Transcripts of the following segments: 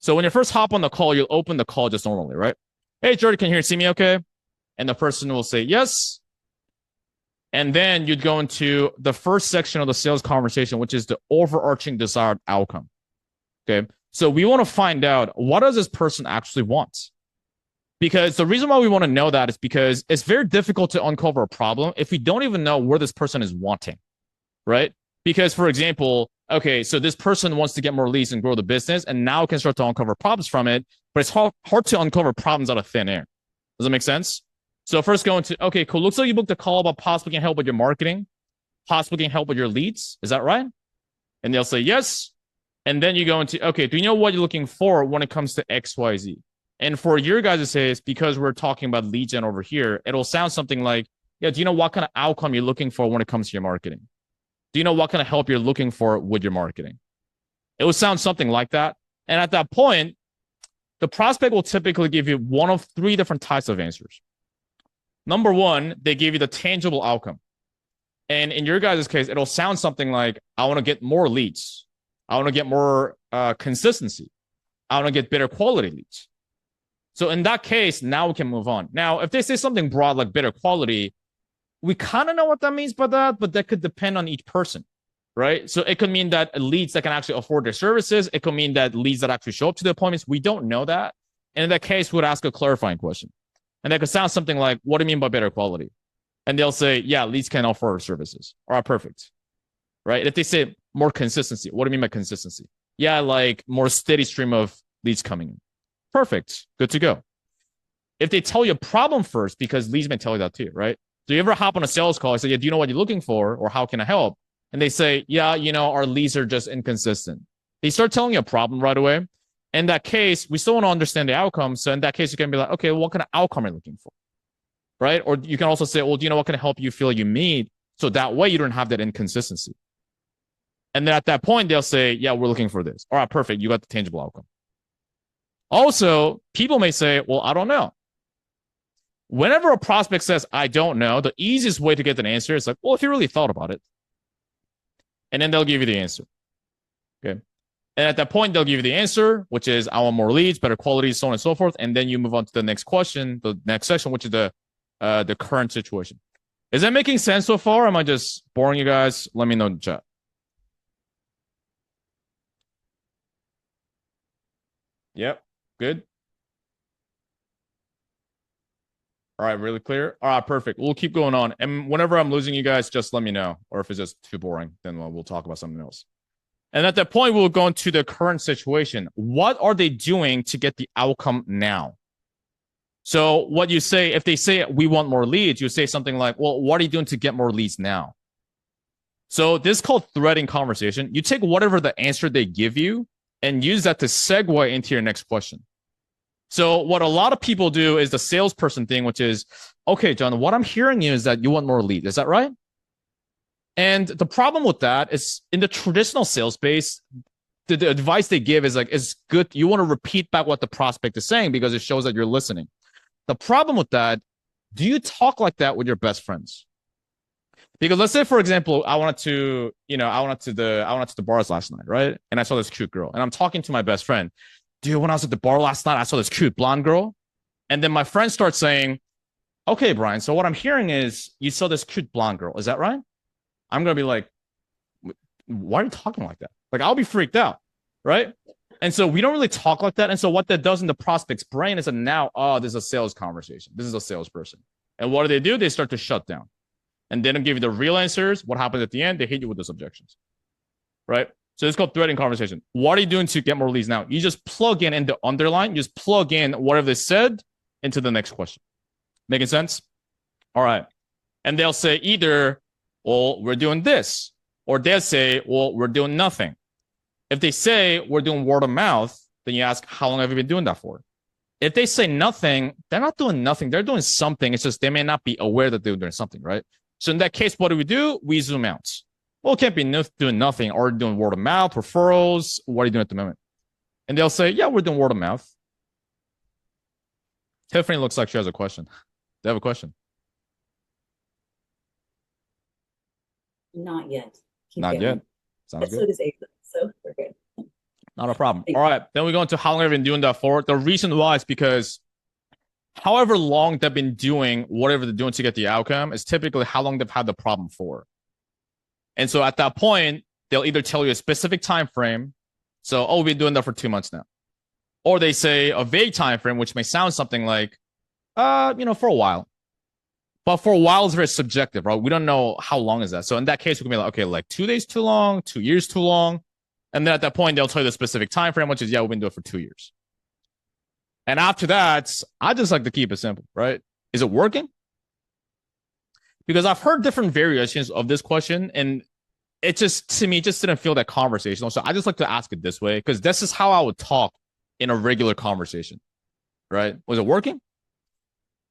So when you first hop on the call, you'll open the call just normally, right? Hey, Jordan, can you hear see me okay? And the person will say yes. And then you'd go into the first section of the sales conversation, which is the overarching desired outcome. Okay. So we want to find out, what does this person actually want? Because the reason why we want to know that is because it's very difficult to uncover a problem if we don't even know where this person is wanting, right? Because, for example, okay, so this person wants to get more leads and grow the business, and now can start to uncover problems from it, but it's hard to uncover problems out of thin air. Does that make sense? So first going to, okay, cool. Looks like you booked a call about possibly can help with your marketing, possibly can help with your leads. Is that right? And they'll say yes. And then you go into, okay, do you know what you're looking for when it comes to XYZ? And for your guys to say, it's because we're talking about lead gen over here, it'll sound something like, yeah, do you know what kind of outcome you're looking for when it comes to your marketing? Do you know what kind of help you're looking for with your marketing? It will sound something like that. And at that point, the prospect will typically give you one of three different types of answers. Number one, they give you the tangible outcome. And in your guys' case, it'll sound something like, I want to get more leads. I want to get more consistency. I want to get better quality leads. So in that case, now we can move on. Now, if they say something broad like better quality, we kind of know what that means by that, but that could depend on each person, right? So it could mean that leads that can actually afford their services. It could mean that leads that actually show up to the appointments. We don't know that. And in that case, we would ask a clarifying question. And that could sound something like, what do you mean by better quality? And they'll say, yeah, leads can offer our services. All right, perfect. Right? If they say more consistency, what do you mean by consistency? Yeah, like more steady stream of leads coming in. Perfect. Good to go. If they tell you a problem first, because leads may tell you that too, right? Do you ever hop on a sales call and say, yeah, do you know what you're looking for? Or how can I help? And they say, yeah, our leads are just inconsistent. They start telling you a problem right away. In that case, we still want to understand the outcome. So in that case, you can be like, okay, what kind of outcome are you looking for? Right? Or you can also say, well, do you know what can help you feel you need? So that way you don't have that inconsistency. And then at that point, they'll say, yeah, we're looking for this. All right, perfect. You got the tangible outcome. Also, people may say, well, I don't know. Whenever a prospect says, I don't know, the easiest way to get an answer is like, well, if you really thought about it. And then they'll give you the answer. Okay. And at that point, they'll give you the answer, which is, I want more leads, better quality, so on and so forth. And then you move on to the next question, the next section, which is the current situation. Is that making sense so far? Or am I just boring you guys? Let me know in the chat. Yep. Good. All right, really clear. All right, perfect. We'll keep going on. And whenever I'm losing you guys, just let me know. Or if it's just too boring, then we'll talk about something else. And at that point, we'll go into the current situation. What are they doing to get the outcome now? So what you say, if they say we want more leads, you say something like, well, what are you doing to get more leads now? So this is called threading conversation. You take whatever the answer they give you and use that to segue into your next question. So what a lot of people do is the salesperson thing, which is, okay, John, what I'm hearing is that you want more leads. Is that right? And the problem with that is in the traditional sales space, the advice they give is like, it's good. You want to repeat back what the prospect is saying because it shows that you're listening. The problem with that, do you talk like that with your best friends? Because let's say, for example, I went to the bars last night, right? And I saw this cute girl and I'm talking to my best friend. Dude, when I was at the bar last night, I saw this cute blonde girl. And then my friend starts saying, okay, Brian, so what I'm hearing is you saw this cute blonde girl. Is that right? I'm going to be like, why are you talking like that? Like, I'll be freaked out, right? And so we don't really talk like that. And so what that does in the prospect's brain is that now, oh, this is a sales conversation. This is a salesperson. And what do? They start to shut down. And they don't give you the real answers. What happens at the end? They hit you with those objections, right? So it's called threading conversation. What are you doing to get more leads now? You just plug in the underline. You just plug in whatever they said into the next question. Making sense? All right. And they'll say either, well, we're doing this. Or they'll say, well, we're doing nothing. If they say we're doing word of mouth, then you ask, how long have you been doing that for? If they say nothing, they're not doing nothing. They're doing something. It's just they may not be aware that they're doing something, right? So in that case, what do? We zoom out. Well, it can't be doing nothing or doing word of mouth, referrals. What are you doing at the moment? And they'll say, yeah, we're doing word of mouth. Tiffany looks like she has a question. They have a question. Not yet. Not yet. Sounds good. So does April, so we're good. Not a problem. All right. Then we go into how long I've been doing that for. The reason why is because however long they've been doing whatever they're doing to get the outcome is typically how long they've had the problem for. And so at that point, they'll either tell you a specific time frame. So, oh, we've been doing that for 2 months now. Or they say a vague time frame, which may sound something like, for a while. But for a while is very subjective, right? We don't know how long is that. So in that case, we can be like, okay, like 2 days too long, 2 years too long. And then at that point, they'll tell you the specific time frame, which is, yeah, we've been doing it for 2 years. And after that, I just like to keep it simple, right? Is it working? Because I've heard different variations of this question, and it just, to me, just didn't feel that conversational. So I just like to ask it this way, because this is how I would talk in a regular conversation, right? Was it working?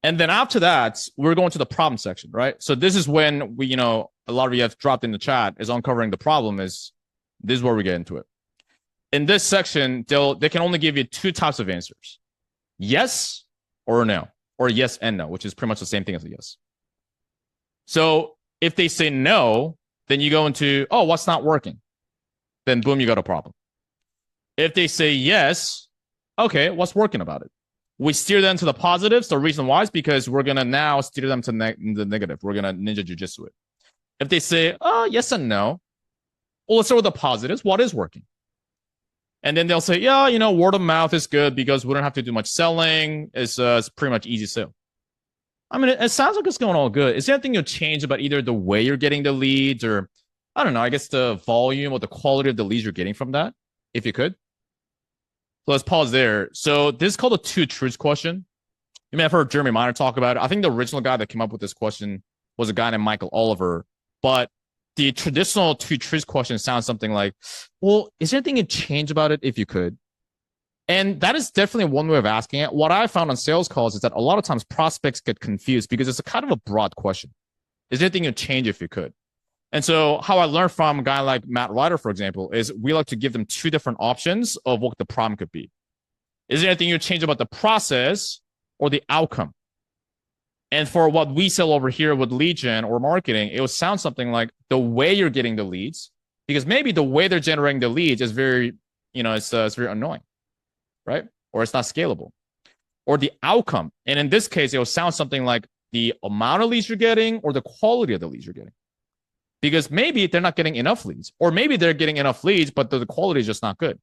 And then after that, we're going to the problem section, right? So this is when we, a lot of you have dropped in the chat is uncovering the problem. This is where we get into it. In this section, they can only give you 2 types of answers. Yes or no, or yes and no, which is pretty much the same thing as a yes. So if they say no, then you go into, oh, what's not working? Then boom, you got a problem. If they say yes, okay, what's working about it? We steer them to the positives. The reason why is because we're going to now steer them to the negative. We're going to ninja jujitsu it. If they say, oh, yes and no, well, let's start with the positives. What is working? And then they'll say, yeah, word of mouth is good because we don't have to do much selling. It's pretty much easy sale. I mean, it sounds like it's going all good. Is there anything you'll change about either the way you're getting the leads or, I don't know, I guess the volume or the quality of the leads you're getting from that, if you could? So let's pause there. So this is called a 2 truths question. You may have heard Jeremy Miner talk about it. I think the original guy that came up with this question was a guy named Michael Oliver. But the traditional 2 truths question sounds something like, well, is there anything you'd change about it if you could? And that is definitely one way of asking it. What I found on sales calls is that a lot of times prospects get confused because it's a kind of a broad question. Is there anything you'd change if you could? And so how I learned from a guy like Matt Ryder, for example, is we like to give them 2 different options of what the problem could be. Is there anything you'd change about the process or the outcome? And for what we sell over here with lead gen or marketing, it would sound something like the way you're getting the leads, because maybe the way they're generating the leads is very, it's very annoying, right? Or it's not scalable. Or the outcome. And in this case, it will sound something like the amount of leads you're getting or the quality of the leads you're getting. Because maybe they're not getting enough leads, or maybe they're getting enough leads, but the quality is just not good.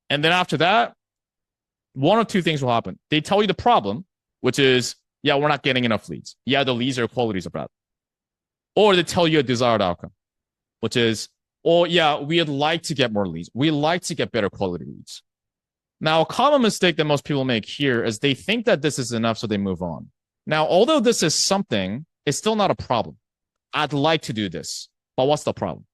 And then after that, 1 or 2 things will happen. They tell you the problem, which is, yeah, we're not getting enough leads. Yeah, the leads or qualities are bad. Or they tell you a desired outcome, which is, oh, yeah, we'd like to get more leads. We like to get better quality leads. Now, a common mistake that most people make here is they think that this is enough, so they move on. Now, although this is something, it's still not a problem. I'd like to do this, but what's the problem?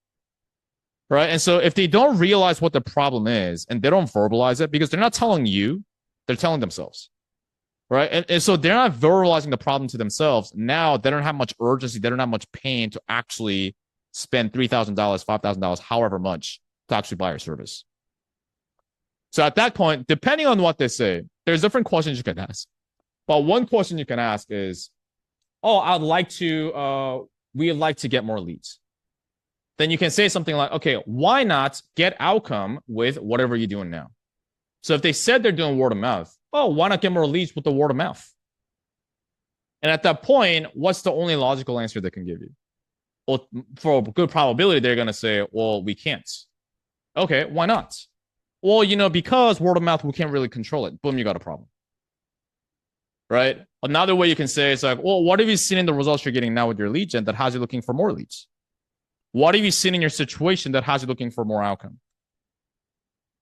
Right? And so if they don't realize what the problem is and they don't verbalize it, because they're not telling you, they're telling themselves. Right? And so they're not verbalizing the problem to themselves. Now they don't have much urgency. They don't have much pain to actually spend $3,000, $5,000, however much to actually buy your service. So at that point, depending on what they say, there's different questions you can ask. But one question you can ask is, oh, we'd like to get more leads. Then you can say something like, okay, why not get outcome with whatever you're doing now? So if they said they're doing word of mouth, oh, why not get more leads with the word of mouth? And at that point, what's the only logical answer they can give you? Well, for a good probability, they're going to say, well, we can't. Okay, why not? Well, because word of mouth, we can't really control it. Boom, you got a problem. Right? Another way you can say is like, well, what have you seen in the results you're getting now with your lead gen that has you looking for more leads? What have you seen in your situation that has you looking for more outcome?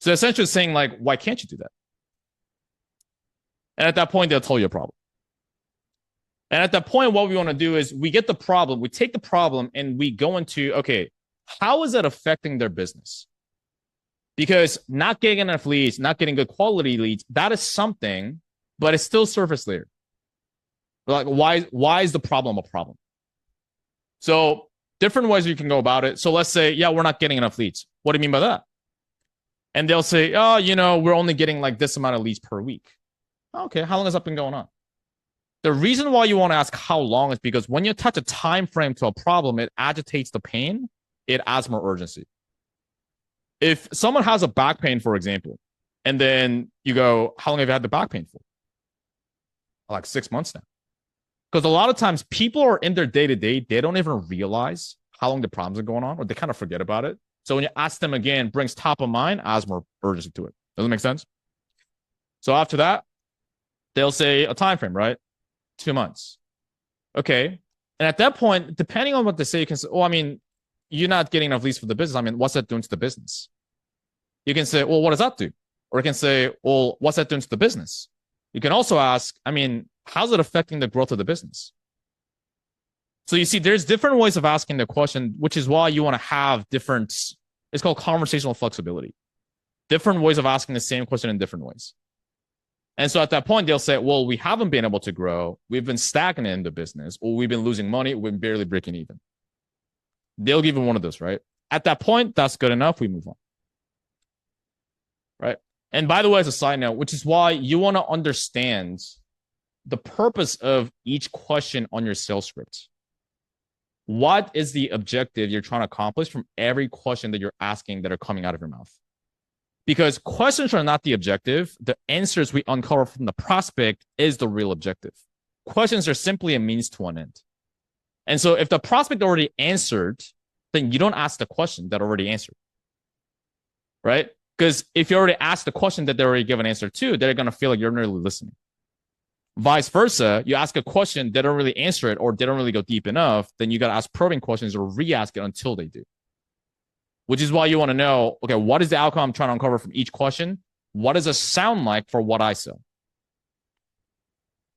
So essentially saying like, why can't you do that? And at that point, they'll tell you a problem. And at that point, what we want to do is we get the problem, we take the problem and we go into, okay, how is that affecting their business? Because not getting enough leads, not getting good quality leads, that is something, but it's still surface layer. Like, why is the problem a problem? So different ways you can go about it. So let's say, yeah, we're not getting enough leads. What do you mean by that? And they'll say, oh, we're only getting like this amount of leads per week. Okay, how long has that been going on? The reason why you want to ask how long is because when you attach a time frame to a problem, it agitates the pain. It adds more urgency. If someone has a back pain, for example, and then you go, how long have you had the back pain for? Like 6 months now. Because a lot of times people are in their day to day, they don't even realize how long the problems are going on, or they kind of forget about it. So when you ask them again, brings top of mind, adds more urgency to it. Does it make sense? So after that, they'll say a time frame, right? 2 months. Okay. And at that point, depending on what they say, you can say, oh, I mean, you're not getting enough leads for the business. I mean, what's that doing to the business? You can say, well, what does that do? Or you can say, well, what's that doing to the business? You can also ask, I mean, how's it affecting the growth of the business? So you see, there's different ways of asking the question, which is why you want to have different, it's called conversational flexibility. Different ways of asking the same question in different ways. And so at that point, they'll say, well, we haven't been able to grow. We've been stagnant in the business, or we've been losing money. We've been barely breaking even. They'll give you one of those, right? At that point, that's good enough. We move on. Right? And by the way, as a side note, which is why you want to understand the purpose of each question on your sales script. What is the objective you're trying to accomplish from every question that you're asking that are coming out of your mouth? Because questions are not the objective. The answers we uncover from the prospect is the real objective. Questions are simply a means to an end. And so if the prospect already answered, then you don't ask the question that already answered. Right? Because if you already asked the question that they already give an answer to, they're going to feel like you're not really listening. Vice versa, you ask a question, they don't really answer it, or they don't really go deep enough, then you got to ask probing questions or re-ask it until they do. Which is why you want to know, okay, what is the outcome I'm trying to uncover from each question? What does it sound like for what I sell?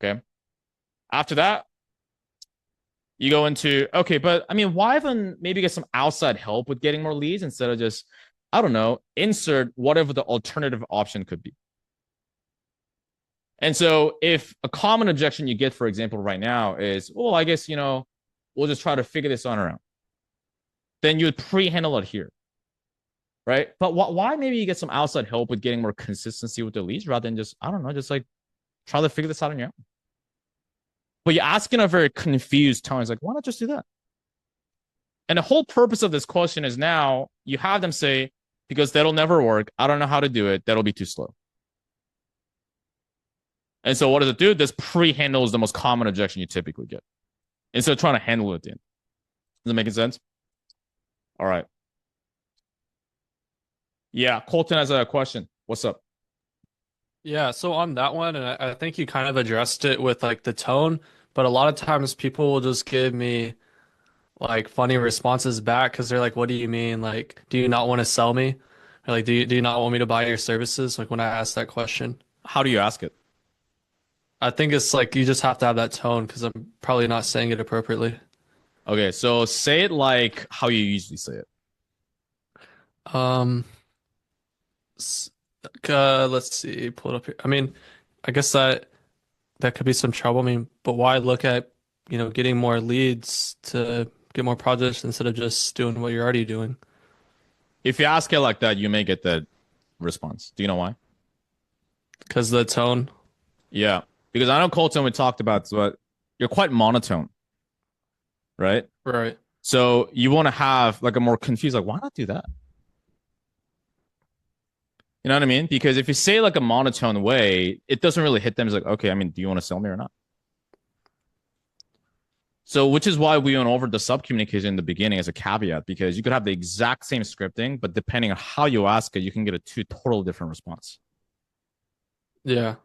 Okay. After that, you go into, okay, but I mean, why even maybe get some outside help with getting more leads instead of just, I don't know, insert whatever the alternative option could be. And so if a common objection you get, for example, right now is, well, I guess, we'll just try to figure this on our own. Then you would pre-handle it here, right? But why maybe you get some outside help with getting more consistency with the leads rather than just, I don't know, just like try to figure this out on your own. But you're asking a very confused tone. It's like, why not just do that? And the whole purpose of this question is now you have them say, because that'll never work. I don't know how to do it. That'll be too slow. And so what does it do? This pre-handle is the most common objection you typically get. Instead of trying to handle it at the end. Does that make sense? All right. Yeah, Colton has a question. What's up? Yeah, so on that one, and I think you kind of addressed it with like the tone, but a lot of times people will just give me like funny responses back because they're like, "What do you mean? Like, do you not want to sell me? Or like, do you not want me to buy your services?" Like when I ask that question, How do you ask it? I think it's like you just have to have that tone because I'm probably not saying it appropriately. Okay, so say it like how you usually say it. Um, s- let's see, pull it up here. I mean, I guess that could be some trouble. I mean, but why look at, getting more leads to get more projects instead of just doing what you're already doing? If you ask it like that, you may get that response. Do you know why? Because the tone. Yeah, because I know Colton, we talked about, but you're quite monotone, right? Right. So you want to have like a more confused, like, why not do that? You know what I mean? Because if you say like a monotone way, it doesn't really hit them. It's like, okay, I mean, do you want to sell me or not? So, which is why we went over the sub communication in the beginning as a caveat, because you could have the exact same scripting, but depending on how you ask it, you can get a two totally different response. Yeah.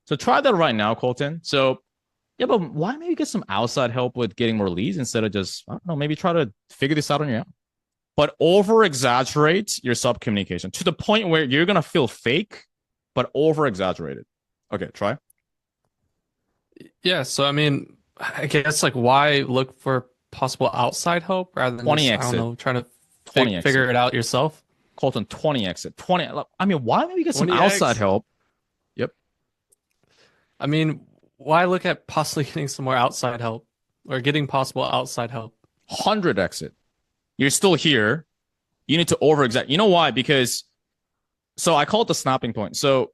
So try that right now, Colton. So yeah, but why maybe get some outside help with getting more leads instead of just, I don't know, maybe try to figure this out on your own. But over exaggerate your sub communication to the point where you're going to feel fake, but over exaggerated. Okay, try. Yeah. So, I mean, I guess like why look for possible outside help rather than 20 just, I don't exit, know, trying to 20 exit. figure it out yourself? Colton, 20 exit, 20. I mean, why maybe get some 20x. outside help? Yep. I mean, why look at possibly getting some more outside help or getting possible outside help? 100 exit. You're still here. You need to over exaggerate. You know why? Because, so I call it the snapping point. So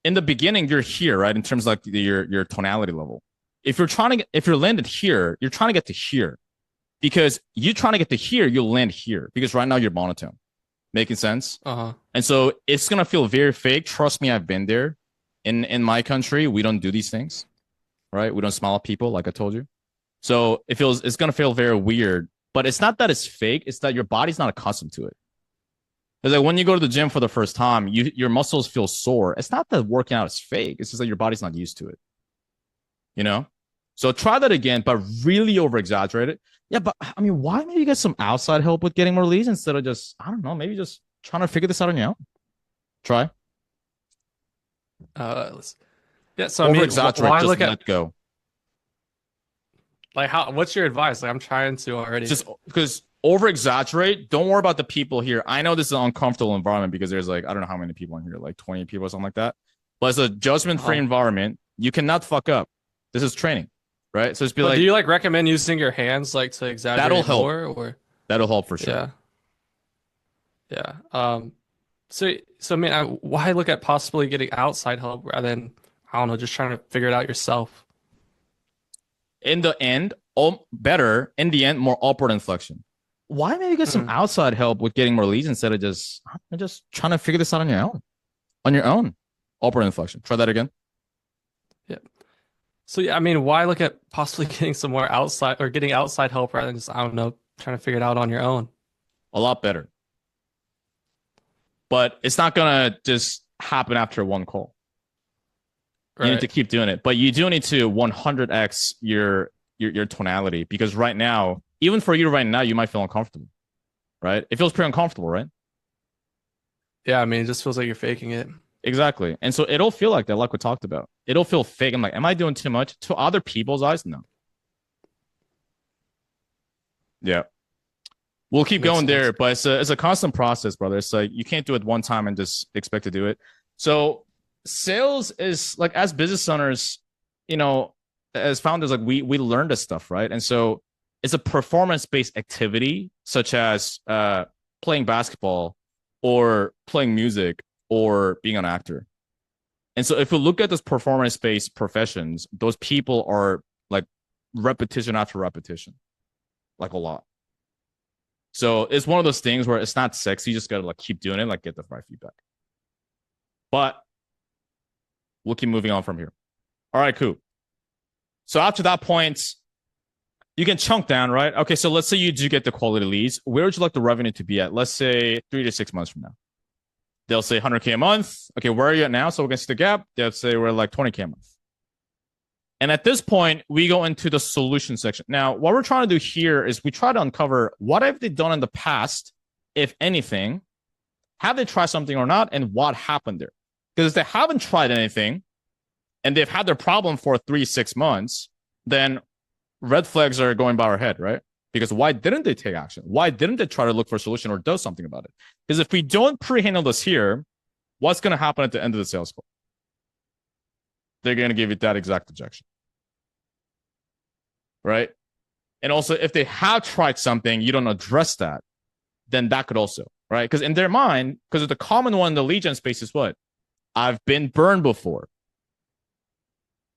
in the beginning, you're here, right? In terms of like your tonality level. If you're landed here, you're trying to get to here, because you trying to get to here, you'll land here because right now you're monotone. Making sense? Uh-huh. And so it's gonna feel very fake. Trust me, I've been there. In my country, we don't do these things, right? We don't smile at people, like I told you. So it's gonna feel very weird. But it's not that it's fake, it's that your body's not accustomed to it. It's like when you go to the gym for the first time, your muscles feel sore. It's not that working out is fake. It's just that your body's not used to it. You know? So try that again, but really over exaggerate it. Yeah, but I mean, why maybe get some outside help with getting more leads instead of just, I don't know, maybe just trying to figure this out on your own? Try. Let's, yeah, so I Over mean, exaggerate, why just look at let go. like how what's your advice? Like I'm trying to already. Just because over exaggerate, don't worry about the people here. I know this is an uncomfortable environment because there's like, I don't know how many people in here, like 20 people or something like that. But it's a judgment free Uh-huh. environment. You cannot fuck up. This is training, right? So just be But do like, you like recommend using your hands like to that'll exaggerate help. more or That'll help for sure. yeah. Yeah. So I mean, why look at possibly getting outside help rather than I don't know, just trying to figure it out yourself? In the end, better in the end, more upward inflection. Why maybe get some Mm, outside help with getting more leads instead of just trying to figure this out on your own? On your own, upward inflection. Try that again. yeah. So yeah, I mean, why look at possibly getting some more outside or getting outside help rather than just I don't know, trying to figure it out on your own? A lot better, but it's not gonna just happen after one call. You need Right. to keep doing it, but you do need to 100x your tonality because right now, even for you right now, you might feel uncomfortable, right? It feels pretty uncomfortable, right? Yeah, I mean, it just feels like you're faking it. Exactly. And so it'll feel like that, like we talked about. It'll feel fake. I'm like, am I doing too much? To other people's eyes, no. Yeah. We'll keep Makes going sense. there, but it's a constant process, brother. It's like you can't do it one time and just expect to do it. So sales is like as business owners, you know, as founders, like we learn this stuff, right? And so it's a performance-based activity, such as playing basketball or playing music or being an actor. And so if we look at those performance-based professions, those people are like repetition after repetition, like a lot. So it's one of those things where it's not sexy. You just gotta like keep doing it, like get the right feedback. But we'll keep moving on from here. All right, cool. So after that point, you can chunk down, right? Okay, so let's say you do get the quality leads. Where would you like the revenue to be at? Let's say 3 to 6 months from now. They'll say 100K a month. Okay, where are you at now? So we're gonna see the gap. They'll say we're like 20K a month. And at this point, we go into the solution section. Now, what we're trying to do here is we try to uncover what have they done in the past, if anything, have they tried something or not, and what happened there. Because if they haven't tried anything and they've had their problem for 3 6 months, then red flags are going by our head, right? Because why didn't they take action? Why didn't they try to look for a solution or do something about it? Because if we don't pre-handle this here, what's going to happen at the end of the sales call? They're going to give you that exact objection, right? And also, if they have tried something, you don't address that, then that could also, right? Because in their mind, because the common one in the lead gen space is what? I've been burned before.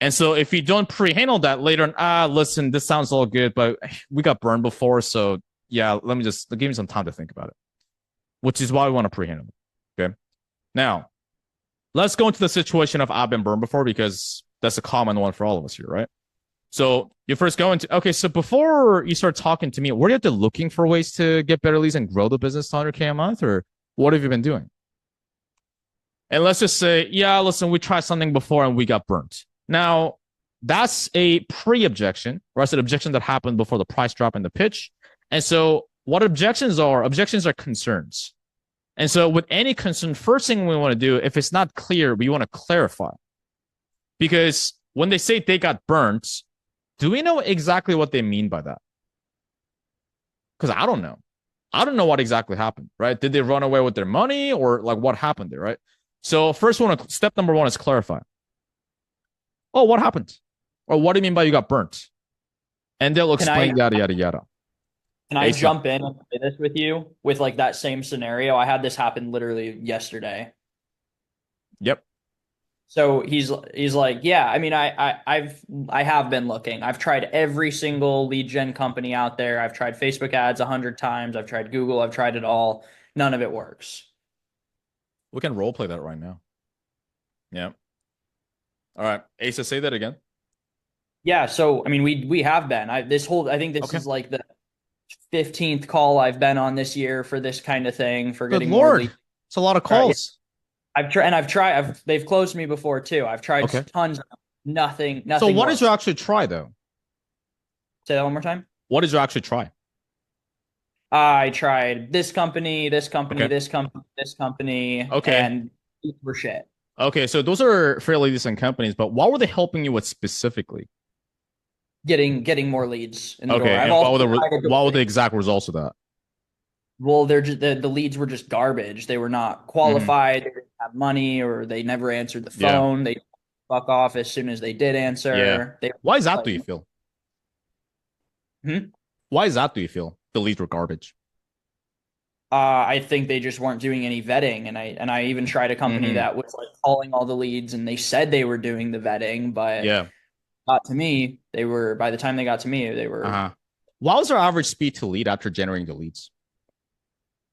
And so if you don't pre-handle that later on, listen, this sounds all good, but we got burned before. So yeah, let me just give me some time to think about it, which is why we want to pre-handle it. Okay. Now, let's go into the situation of I've been burned before because that's a common one for all of us here, right? So you first go into, okay, so before you start talking to me, were you looking for ways to get better leads and grow the business to 100K a month, or what have you been doing? And let's just say, yeah, listen, we tried something before and we got burnt. Now, that's a pre-objection, or that's an objection that happened before the price drop and the pitch. And so what objections are concerns. And so with any concern, first thing we want to do, if it's not clear, we want to clarify. Because when they say they got burnt, do we know exactly what they mean by that? Because I don't know. I don't know what exactly happened, right? Did they run away with their money or like what happened there, right? So first one, step number one is clarify. Oh, what happened? Or what do you mean by you got burnt? And they'll Can I explain yada, yada, yada. can I ASAP. jump in and say this with you with like that same scenario? I had this happen literally yesterday. Yep. So he's like, yeah, I mean, I have been looking. I've tried every single lead gen company out there. I've tried Facebook ads 100 times. I've tried Google. I've tried it all. none of it works. We can role play that right now. Yeah. All right. Asa, say that again. Yeah, so I mean we have been. I think this Okay. is like the 15th call I've been on this year for this kind of thing, for Good getting more leads. Lord. It's a lot of Yeah, calls. they've closed me before too. I've tried Okay. tons of nothing So what works. did you actually try though? Say that one more time. What did you actually try? I tried this company, this company, Okay. this company, this company, Okay. and these were shit. Okay. So those are fairly decent companies, but what were they helping you with specifically? Getting more leads in the door. Okay. I've And also tried what were the exact results of that? well, they're just the leads were just garbage. They were not qualified, they didn't have money, or they never answered the Yeah. phone. They fuck off as soon as they did Yeah. answer. They Why is that, like, do you feel? hmm? Why is that, do you feel? The leads were garbage. I think they just weren't doing any vetting, and I even tried a company Mhm. that was like calling all the leads, and they said they were doing the vetting, but Yeah. got to me, they were by the time they got to me, they were Uh-huh. What was our average speed to lead after generating the leads?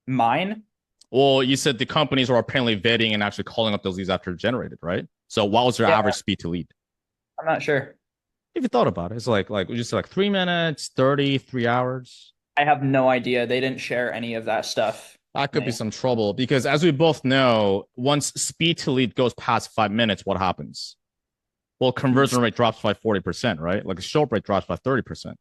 mine. Well, you said the companies were apparently vetting and actually calling up those leads after generated, right? So what was your Yeah, average speed to lead? I'm not sure. If you thought about it, it's like would you say like 3 minutes, 30, 3 hours? I have no idea. They didn't share any of that stuff That with could be me. some trouble because as we both know, once speed to lead goes past 5 minutes, what happens? Well, conversion rate drops by 40%, right? Like a show rate drops by 30%.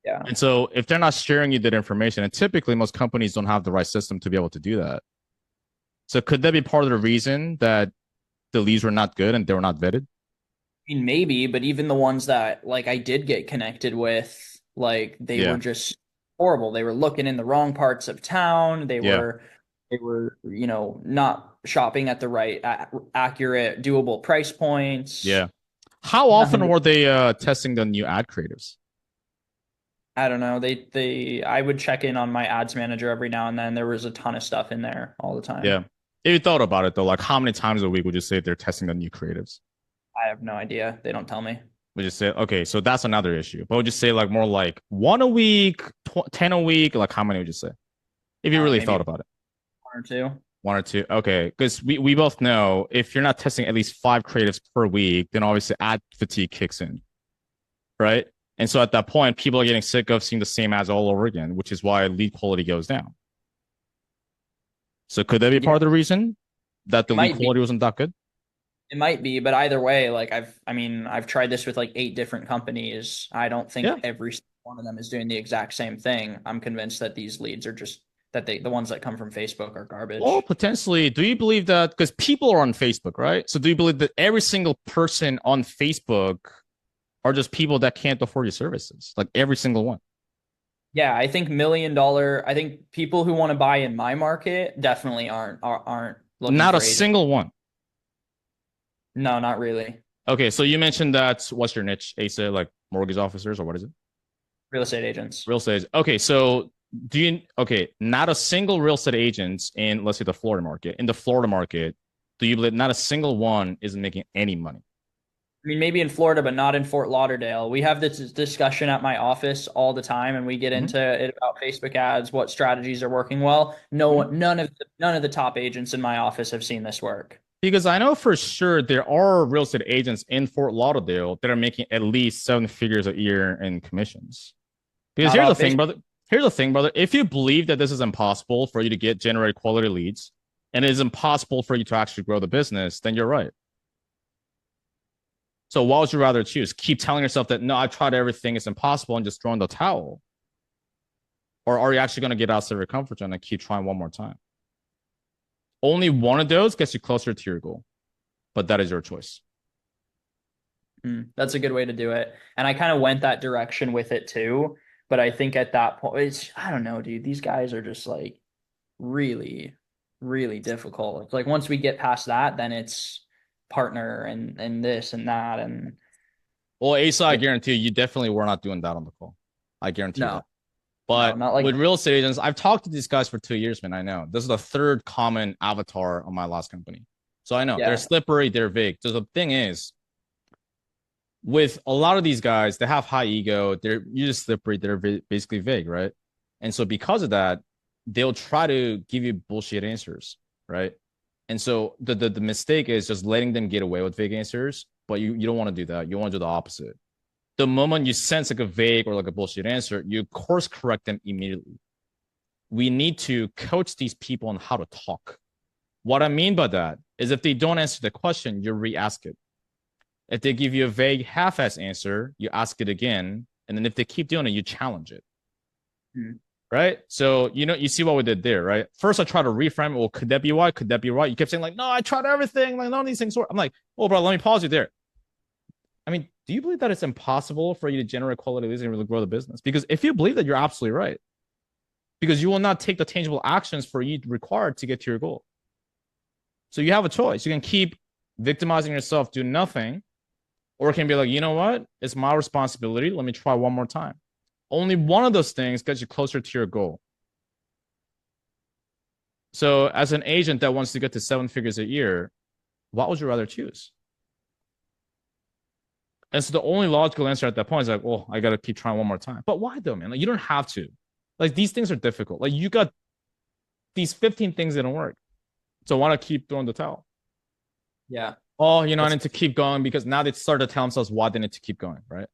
Yeah. And so if they're not sharing you that information, and typically most companies don't have the right system to be able to do that. So could that be part of the reason that the leads were not good and they were not vetted? I mean, maybe, but even the ones that like I did get connected with, like they were Yeah. just horrible. They were looking in the wrong parts of town. Yeah. They were, not shopping at the right accurate, doable price points. Yeah. How often Nothing. were they testing the new ad creatives? I don't know. I would check in on my ads manager every now and then. There was a ton of stuff in there all the time. Yeah. If you thought about it though, like how many times a week would you say they're testing the new creatives? I have no idea. They don't tell me. Would you say okay, so that's another issue. But would you say like more like one a week, 10 a week? Like how many would you say? If you really Maybe thought about it. one or two. One or two. Okay. Because we both know if you're not testing at least 5 creatives per week, then obviously ad fatigue kicks in. Right. And so at that point, people are getting sick of seeing the same ads all over again, which is why lead quality goes down. So could that be part of the reason that the lead quality wasn't that good? It might be, but either way, like I've tried this with like 8 different companies. I don't think every one of them is doing the exact same thing. I'm convinced that these leads are just the ones that come from Facebook are garbage. Well, potentially. Do you believe that because people are on Facebook, right? So do you believe that every single person on Facebook are just people that can't afford your services? Like every single one. Yeah, I think I think people who want to buy in my market definitely aren't looking Not for a agents. single one. No, not really. Okay, so you mentioned that what's your niche, Asa, like mortgage officers or what is it? Real estate agents. Real estate. Okay, so not a single real estate agent in let's say the Florida market. In the Florida market, do you believe not a single one is making any money? I mean, maybe in Florida, but not in Fort Lauderdale. We have this discussion at my office all the time, and we get into it about Facebook ads, what strategies are working well. None of the top agents in my office have seen this work. Because I know for sure there are real estate agents in Fort Lauderdale that are making at least 7 figures a year in commissions. Because here's the thing, brother. Here's the thing, brother. If you believe that this is impossible for you to generate quality leads, and it is impossible for you to actually grow the business, then you're right. So why would you rather choose? Keep telling yourself that no, I've tried everything, it's impossible, and just throwing the towel, or are you actually going to get outside of your comfort zone and keep trying one more time? Only one of those gets you closer to your goal, but that is your choice. That's a good way to do it. And I kind of went that direction with it too. But I think at that point, I don't know, dude. These guys are just like really, really difficult. It's like once we get past that, then it's partner and this and that. And well, Asa, I guarantee you definitely were not doing that on the call. I guarantee you that. But not like with real estate agents, I've talked to these guys for 2 years, man. I know this is the third common avatar on my last company. So I know they're slippery, they're vague. So the thing is, with a lot of these guys, they have high ego. They're just slippery. They're basically vague, right? And so because of that, they'll try to give you bullshit answers, right? And so the mistake is just letting them get away with vague answers, but you don't want to do that. You want to do the opposite. The moment you sense like a vague or like a bullshit answer, you course correct them immediately. We need to coach these people on how to talk. What I mean by that is if they don't answer the question, you re-ask it. If they give you a vague half-ass answer, you ask it again. And then if they keep doing it, you challenge it. Right? So, you see what we did there, right? First, I try to reframe it. Well, could that be why? Could that be right? You kept saying like, no, I tried everything. Like, none of these things work. I'm like, oh, bro, let me pause you there. I mean, do you believe that it's impossible for you to generate quality leads and really grow the business? Because if you believe that, you're absolutely right. Because you will not take the tangible actions for you required to get to your goal. So you have a choice. You can keep victimizing yourself, do nothing, or it can be like, you know what? It's my responsibility. Let me try one more time. Only one of those things gets you closer to your goal. So as an agent that wants to get to 7 figures a year, what would you rather choose? And so the only logical answer at that point is like, well, I got to keep trying one more time. But why though, man? Like, you don't have to. Like, these things are difficult. Like, you got these 15 things that don't work. So why not keep throwing the towel? Yeah. Oh, I need to keep going, because now they start to tell themselves why they need to keep going, right?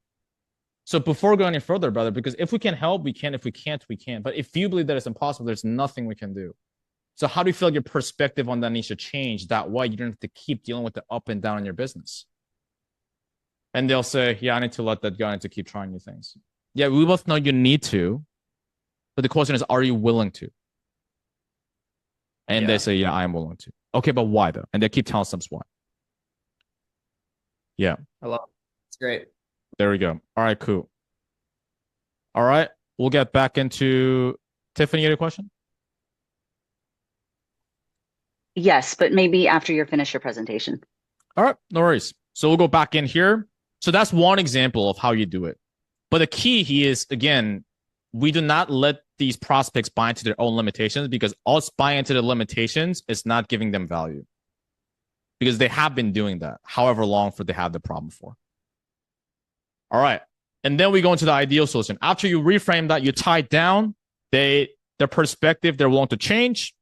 So before going any further, brother, because if we can help, we can. If we can't, we can't. But if you believe that it's impossible, there's nothing we can do. So how do you feel like your perspective on that needs to change? That way you don't have to keep dealing with the up and down in your business. And they'll say, yeah, I need to let that go. I need to keep trying new things. Yeah, we both know you need to. But the question is, are you willing to? And they say, yeah, I am willing to. Okay, but why though? And they keep telling us why. Yeah. I love it. It's great. There we go. All right, cool. All right. We'll get back into Tiffany. You had a question? Yes, but maybe after you finish your presentation. All right, no worries. So we'll go back in here. So that's one example of how you do it. But the key here is, again, we do not let these prospects buy into their own limitations, because us buying into the limitations is not giving them value, because they have been doing that however long for they have the problem for. All right. And then we go into the ideal solution. After you reframe that, you tie it down, their perspective, they're willing to change.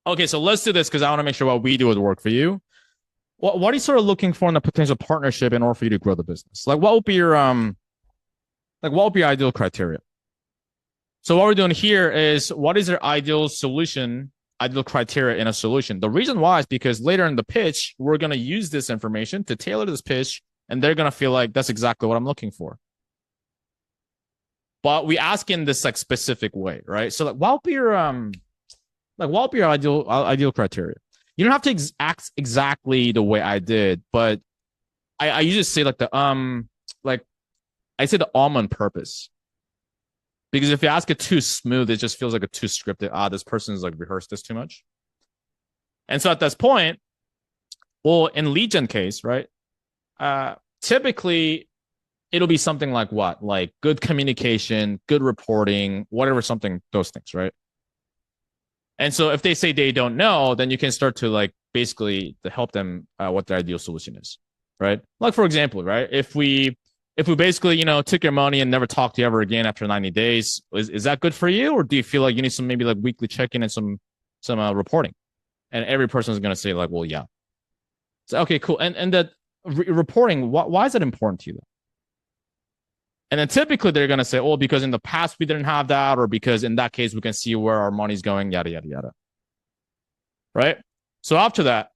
Okay, so let's do this, because I want to make sure what we do would work for you. What are you sort of looking for in a potential partnership in order for you to grow the business? Like, what would be your ideal criteria? So what we're doing here is, what is your ideal solution, ideal criteria in a solution? The reason why is because later in the pitch, we're going to use this information to tailor this pitch, and they're going to feel like that's exactly what I'm looking for. But we ask in this like specific way, right? So like, what would be your ideal criteria? You don't have to act exactly the way I did, but I usually say like I say the on purpose. Because if you ask it too smooth, it just feels like a too scripted. This person's like rehearsed this too much. And so at this point, well, in lead gen case, right? Typically, it'll be something like what? Like good communication, good reporting, whatever, something, those things, right? And so if they say they don't know, then you can start to like basically to help them what their ideal solution is, right? Like, for example, right? If we basically, took your money and never talked to you ever again after 90 days, is that good for you? Or do you feel like you need some maybe like weekly check-in and some reporting? And every person is going to say like, well, yeah. So, okay, cool. And that reporting, why is that important to you? And then typically they're going to say, oh, because in the past we didn't have that, or because in that case we can see where our money's going, yada, yada, yada. Right? So after that,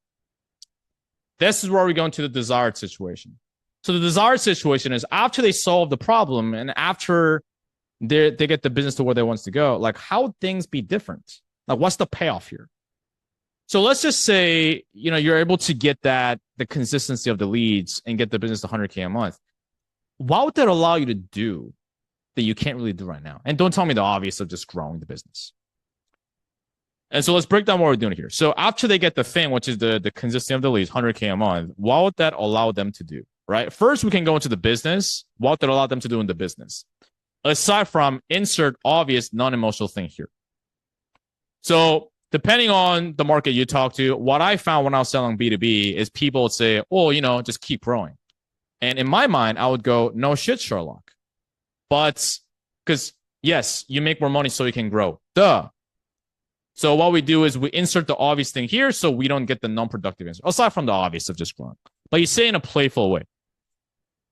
this is where we go into the desired situation. So the desired situation is after they solve the problem and after they get the business to where they want to go, like how would things be different? Like what's the payoff here? So let's just say, you're able to get the consistency of the leads and get the business to 100K a month. What would that allow you to do that you can't really do right now? And don't tell me the obvious of just growing the business. And so let's break down what we're doing here. So after they get the thing, which is the consistency of the leads, 100K a month, what would that allow them to do? Right? First, we can go into the business. What would that allow them to do in the business? Aside from insert obvious non-emotional thing here. So depending on the market you talk to, what I found when I was selling B2B is people would say, oh, just keep growing. And in my mind, I would go, no shit, Sherlock. But because, yes, you make more money so you can grow. Duh. So what we do is we insert the obvious thing here so we don't get the non-productive answer, aside from the obvious of just growing. But you say in a playful way.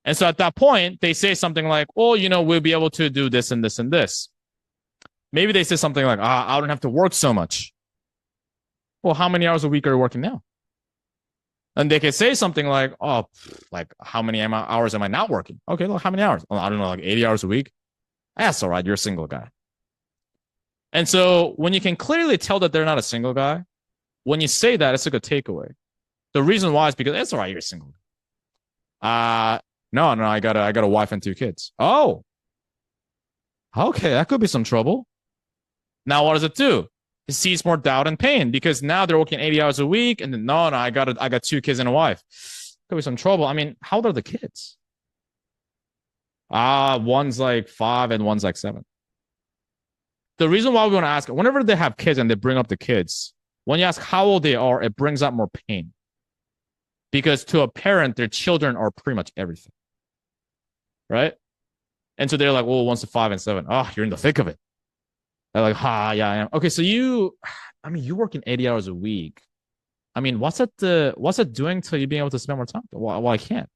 And so at that point, they say something like, oh, we'll be able to do this and this and this. Maybe they say something like, I don't have to work so much. Well, how many hours a week are you working now? And they could say something like, oh, like how many hours am I not working? Okay, look, how many hours? Well, I don't know, like 80 hours a week. That's all right. You're a single guy. And so when you can clearly tell that they're not a single guy, when you say that, it's a good takeaway. The reason why is because it's all right. You're single. No, I got a wife and 2 kids. Oh, okay. That could be some trouble. Now, what does it do? It sees more doubt and pain because now they're working 80 hours a week. And then, no, I got 2 kids and a wife. Could be some trouble. I mean, how old are the kids? One's like 5 and one's like 7. The reason why we want to ask, whenever they have kids and they bring up the kids, when you ask how old they are, it brings up more pain. Because to a parent, their children are pretty much everything. Right? And so they're like, well, one's 5 and 7. Oh, you're in the thick of it. They're like, yeah, I am. Okay, so you working 80 hours a week. I mean, what's it doing to you being able to spend more time? Well, I can't.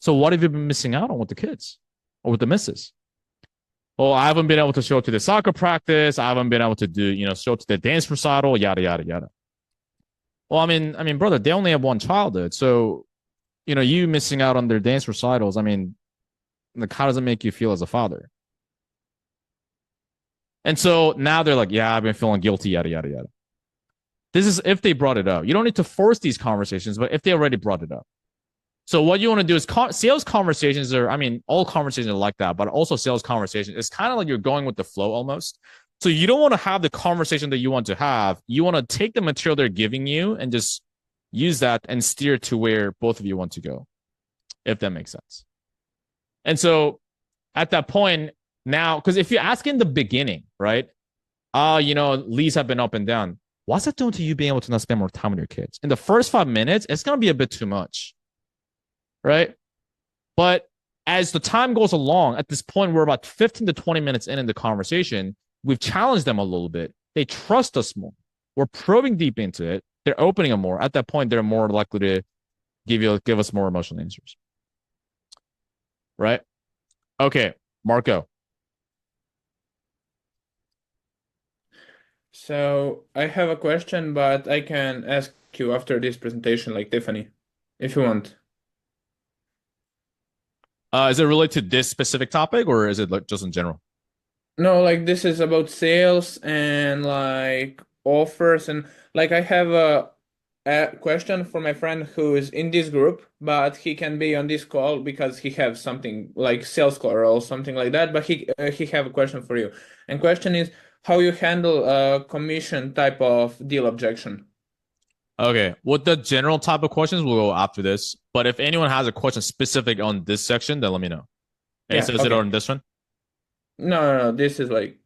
So what have you been missing out on with the kids or with the missus? Oh, I haven't been able to show up to the soccer practice. I haven't been able to do, show up to the dance recital, yada, yada, yada. Well, I mean, brother, they only have one childhood. So, you missing out on their dance recitals, I mean, like, how does it make you feel as a father? And so now they're like, yeah, I've been feeling guilty, yada, yada, yada. This is if they brought it up. You don't need to force these conversations, but if they already brought it up. So what you want to do is sales conversations are, I mean, all conversations are like that, but also sales conversations. It's kind of like you're going with the flow almost. So you don't want to have the conversation that you want to have. You want to take the material they're giving you and just use that and steer to where both of you want to go, if that makes sense. And so at that point now, because if you ask in the beginning, right? Leads have been up and down. What's that doing to you being able to not spend more time with your kids? In the first 5 minutes, it's going to be a bit too much. Right? But as the time goes along, at this point, we're about 15 to 20 minutes in the conversation. We've challenged them a little bit. They trust us more. We're probing deep into it. They're opening them more. At that point, they're more likely to give us more emotional answers. Right? Okay, Marco. So I have a question, but I can ask you after this presentation, like Tiffany, if you want. Is it related to this specific topic or is it like just in general? No, like this is about sales and like offers and like I have a question for my friend who is in this group, but he can be on this call because he have something like sales call or something like that. But he have a question for you. And question is how you handle a commission type of deal objection. Okay, with the general type of questions, we'll go after this. But if anyone has a question specific on this section, then let me know. Yeah, Asa, is it on this one? No. This is like,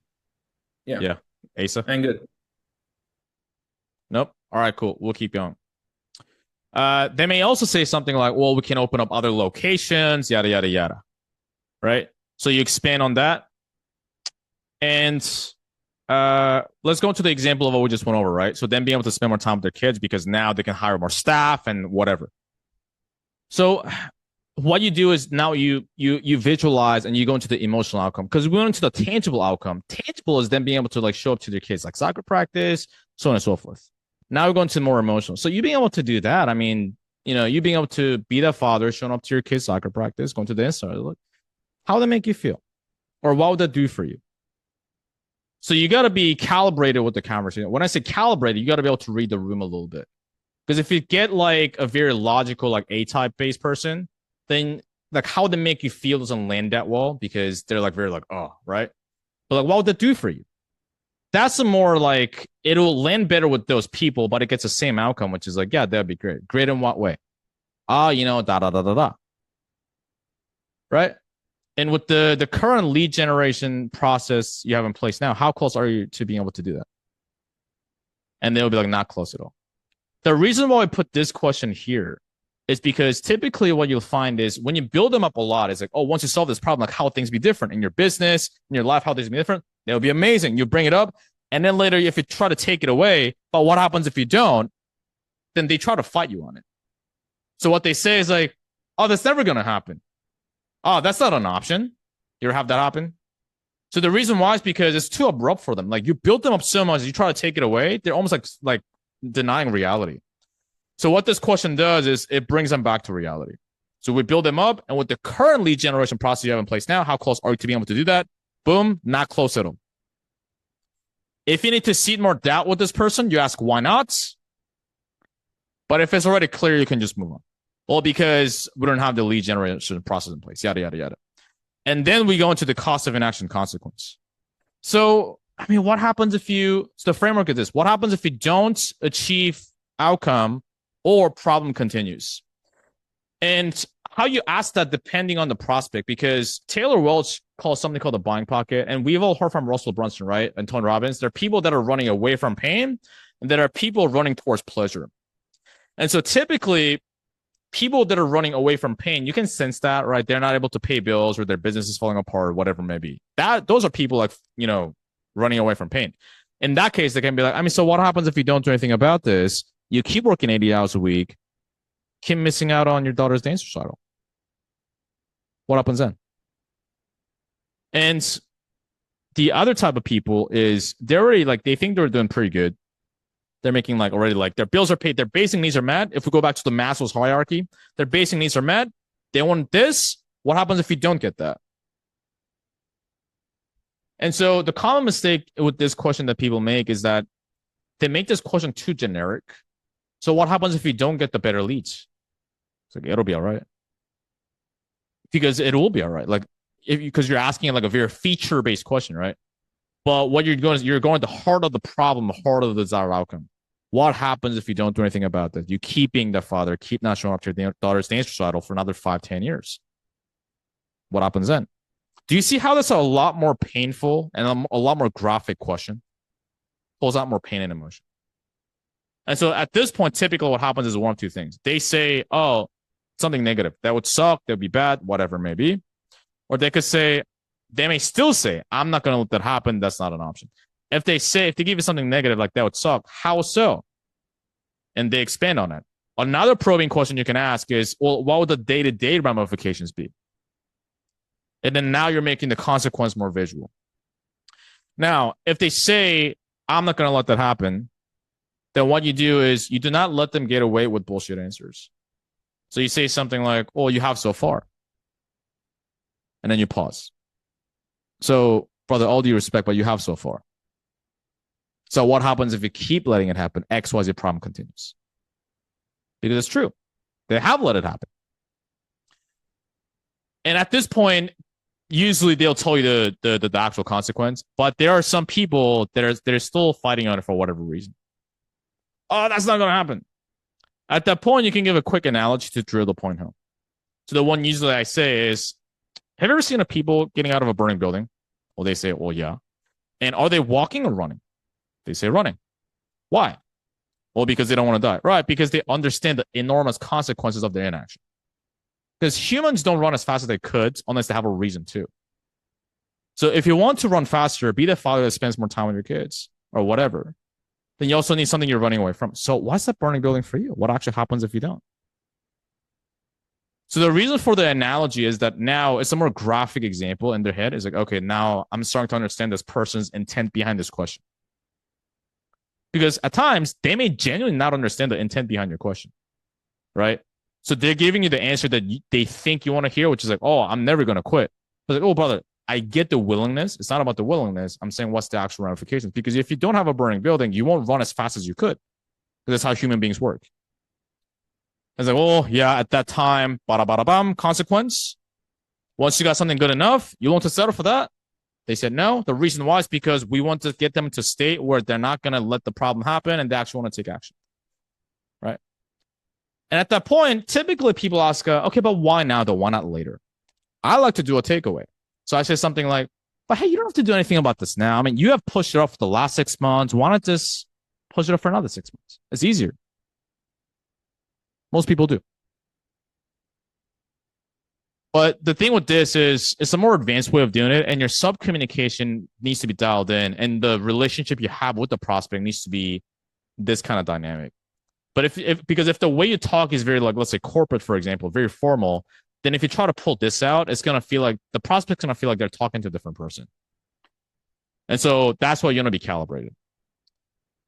yeah. Yeah, Asa. I'm good. Nope. All right, cool. We'll keep going. They may also say something like, well, we can open up other locations, yada, yada, yada. Right? So you expand on that. And let's go into the example of what we just went over, right? So them being able to spend more time with their kids because now they can hire more staff and whatever. So what you do is now you visualize and you go into the emotional outcome because we went into the tangible outcome. Tangible is them being able to like show up to their kids like soccer practice, so on and so forth. Now we're going to more emotional. So you being able to do that, I mean, you being able to be that father, showing up to your kids' soccer practice, going to the inside, look, how would that make you feel? Or what would that do for you? So you got to be calibrated with the conversation. When I say calibrated, you got to be able to read the room a little bit. Because if you get like a very logical, like A-type based person, then like how would they make you feel doesn't land that well because they're like very like, oh, right? But like, what would that do for you? That's a more like, it'll land better with those people, but it gets the same outcome, which is like, yeah, that'd be great. Great in what way? Da, da, da, da, da. Right? And with the current lead generation process you have in place now, how close are you to being able to do that? And they'll be like, not close at all. The reason why I put this question here is because typically what you'll find is when you build them up a lot, it's like, oh, once you solve this problem, like how things be different in your business, in your life, how things be different, they'll be amazing. You bring it up, And then later, if you try to take it away, but what happens if you don't? Then they try to fight you on it. So what they say is like, oh, that's never going to happen. Oh, that's not an option. You ever have that happen? So the reason why is because it's too abrupt for them. Like you built them up so much, you try to take it away, they're almost like denying reality. So what this question does is it brings them back to reality. So we build them up, and with the current lead generation process you have in place now, how close are you to being able to do that? Boom, not close at all. If you need to seed more doubt with this person, you ask why not. But if it's already clear, you can just move on. Well, because we don't have the lead generation process in place, yada, yada, yada. And then we go into the cost of inaction consequence. So, I mean, what happens if you, so the framework is this, what happens if you don't achieve outcome or problem continues? And how you ask that depending on the prospect, because Taylor Welch calls something called the buying pocket. And we've all heard from Russell Brunson, right? And Tony Robbins. There are people that are running away from pain, and there are people running towards pleasure. And so typically, people that are running away from pain, you can sense that, right? They're not able to pay bills or their business is falling apart or whatever it may be. Those are people like, running away from pain. In that case, they can be like, I mean, so what happens if you don't do anything about this? You keep working 80 hours a week, keep missing out on your daughter's dance recital. What happens then? And the other type of people is they're already like, they think they're doing pretty good. They're making like already like their bills are paid. Their basic needs are met. If we go back to the Maslow's hierarchy, their basic needs are met. They want this. What happens if you don't get that? And so the common mistake with this question that people make is that they make this question too generic. So what happens if you don't get the better leads? It's like, it'll be all right. Because it will be all right. Like because you're asking like a very feature-based question, right? But what you're going is you're going to the heart of the problem, the heart of the desired outcome. What happens if you don't do anything about this? You keep being the father, keep not showing up to your daughter's dance recital for another 5-10 years. What happens then? Do you see how that's a lot more painful and a lot more graphic question? Pulls out more pain and emotion. And so at this point, typically what happens is one of two things. They say, oh, something negative. That would suck. That would be bad, whatever it may be. Or they may still say, I'm not going to let that happen. That's not an option. If they give you something negative, like that would suck, how so? And they expand on it. Another probing question you can ask is, well, what would the day-to-day ramifications be? And then now you're making the consequence more visual. Now, if they say, I'm not going to let that happen, then what you do is you do not let them get away with bullshit answers. So you say something like, oh, you have so far. And then you pause. So, brother, all due respect, but you have so far. So what happens if you keep letting it happen? XYZ problem continues. Because it's true. They have let it happen. And at this point, usually they'll tell you the actual consequence. But there are some people that are still fighting on it for whatever reason. Oh, that's not going to happen. At that point, you can give a quick analogy to drill the point home. So the one usually I say is, have you ever seen people getting out of a burning building? Well, they say, well, yeah. And are they walking or running? They say running. Why? Well, because they don't want to die. Right, because they understand the enormous consequences of their inaction. Because humans don't run as fast as they could unless they have a reason to. So if you want to run faster, be the father that spends more time with your kids or whatever, then you also need something you're running away from. So what's that burning building for you? What actually happens if you don't? So the reason for the analogy is that now it's a more graphic example in their head. It's like, okay, now I'm starting to understand this person's intent behind this question. Because at times, they may genuinely not understand the intent behind your question, right? So they're giving you the answer that they think you want to hear, which is like, oh, I'm never going to quit. But like, oh, brother, I get the willingness. It's not about the willingness. I'm saying what's the actual ramifications? Because if you don't have a burning building, you won't run as fast as you could. Because that's how human beings work. It's like, oh, yeah, at that time, bada bada bam, consequence. Once you got something good enough, you want to settle for that? They said no. The reason why is because we want to get them to a state where they're not going to let the problem happen and they actually want to take action. Right? And at that point, typically people ask, okay, but why now though? Why not later? I like to do a takeaway. So I say something like, but hey, you don't have to do anything about this now. I mean, you have pushed it off for the last 6 months. Why not just push it off for another 6 months? It's easier. Most people do. But the thing with this is it's a more advanced way of doing it, and your sub communication needs to be dialed in, and the relationship you have with the prospect needs to be this kind of dynamic. But because if the way you talk is very like, let's say corporate, for example, very formal, then if you try to pull this out, it's gonna feel like the prospect's gonna feel like they're talking to a different person. And so that's why you want to be calibrated.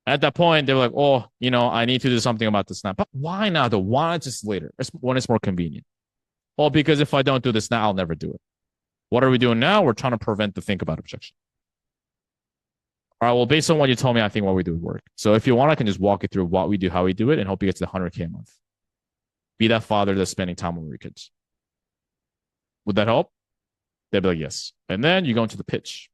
At that point, they're like, oh, I need to do something about this now. But why now though? Why not just later? When it's more convenient. Well, because if I don't do this now, I'll never do it. What are we doing now? We're trying to prevent the think about objection. All right, well, based on what you told me, I think what we do would work. So if you want, I can just walk you through what we do, how we do it, and hope you get to the 100K a month. Be that father that's spending time with your kids. Would that help? They'd be like, yes. And then you go into the pitch.